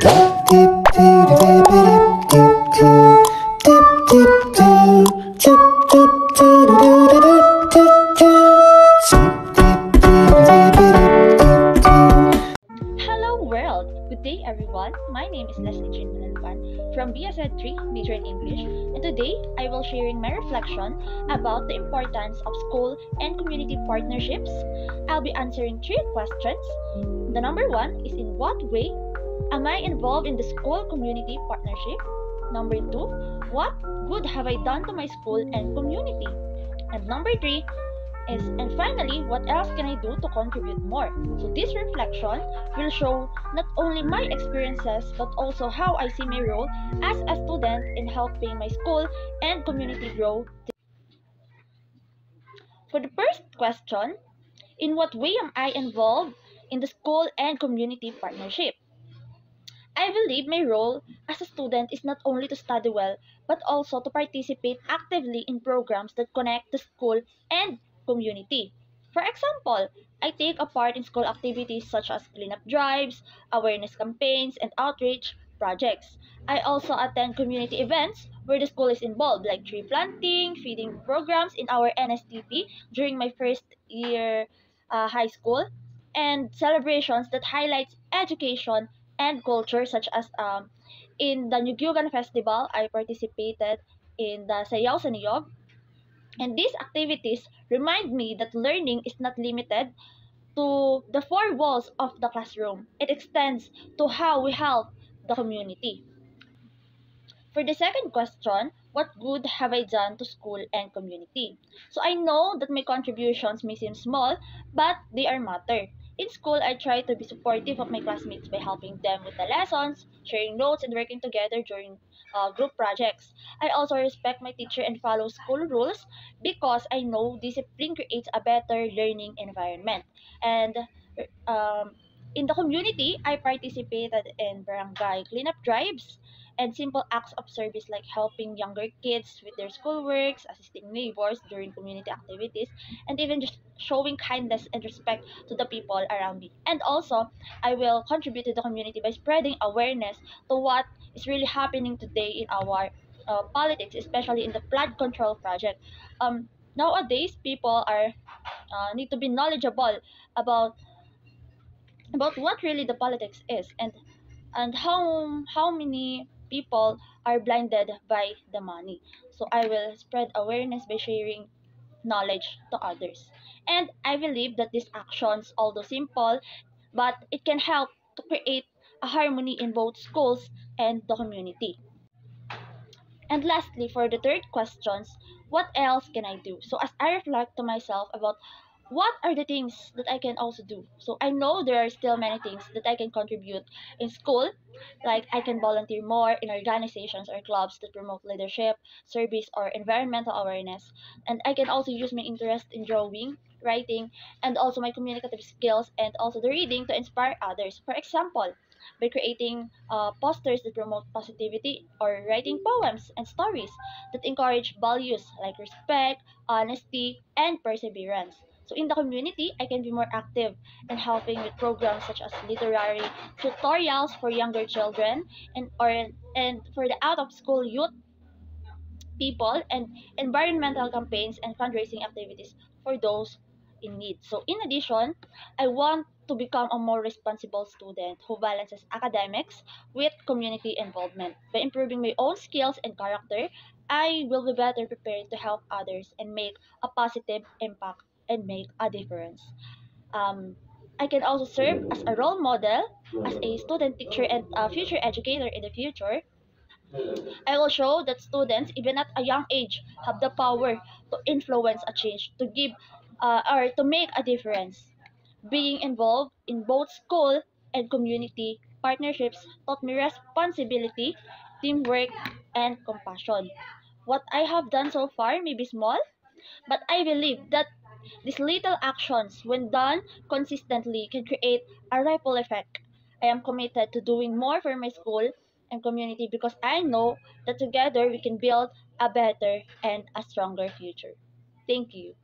Hello world! Good day everyone. My name is Leslie Jean Manalpan from BSED 3 Major in English, and today I will sharing my reflection about the importance of school and community partnerships. I'll be answering three questions. The number one is, in what way am I involved in the school community partnership? Number two, what good have I done to my school and community? And number three is, and finally, what else can I do to contribute more? So this reflection will show not only my experiences but also how I see my role as a student in helping my school and community grow. For the first question, in what way am I involved in the school and community partnership? I believe my role as a student is not only to study well, but also to participate actively in programs that connect the school and community. For example, I take a part in school activities such as cleanup drives, awareness campaigns, and outreach projects. I also attend community events where the school is involved, like tree planting, feeding programs in our NSTP during my first year high school, and celebrations that highlights education and culture, such as in the Nyugyugan Festival. I participated in the Sayaw sa Niyog, and these activities remind me that learning is not limited to the four walls of the classroom. It extends to how we help the community. For the second question, what good have I done to school and community? So I know that my contributions may seem small, but they are matter. In school, I try to be supportive of my classmates by helping them with the lessons, sharing notes, and working together during group projects. I also respect my teacher and follow school rules because I know discipline creates a better learning environment. And um, in the community, I participated in barangay cleanup drives and simple acts of service like helping younger kids with their schoolworks, assisting neighbors during community activities, and even just showing kindness and respect to the people around me. And also, I will contribute to the community by spreading awareness to what is really happening today in our politics, especially in the flood control project. Nowadays, people are need to be knowledgeable about what really the politics is, and how many people are blinded by the money. So I will spread awareness by sharing knowledge to others. And I believe that these actions, although simple, but it can help to create a harmony in both schools and the community. And lastly, for the third questions, what else can I do? So as I reflect to myself about what are the things that I can also do? So I know there are still many things that I can contribute in school, like I can volunteer more in organizations or clubs that promote leadership, service, or environmental awareness. And I can also use my interest in drawing, writing, and also my communicative skills and also the reading to inspire others. For example, by creating posters that promote positivity or writing poems and stories that encourage values like respect, honesty, and perseverance. So in the community, I can be more active in helping with programs such as literary tutorials for younger children and for the out of school youth people, and environmental campaigns and fundraising activities for those in need. So, in addition, I want to become a more responsible student who balances academics with community involvement. By improving my own skills and character, I will be better prepared to help others and make a positive impact and make a difference. Um, I can also serve as a role model, as a student teacher and a future educator in the future. I will show that students, even at a young age, have the power to influence a change, to give or to make a difference. Being involved in both school and community partnerships taught me responsibility, teamwork, and compassion. What I have done so far may be small, but I believe that these little actions, when done consistently, can create a ripple effect. I am committed to doing more for my school and community because I know that together we can build a better and a stronger future. Thank you.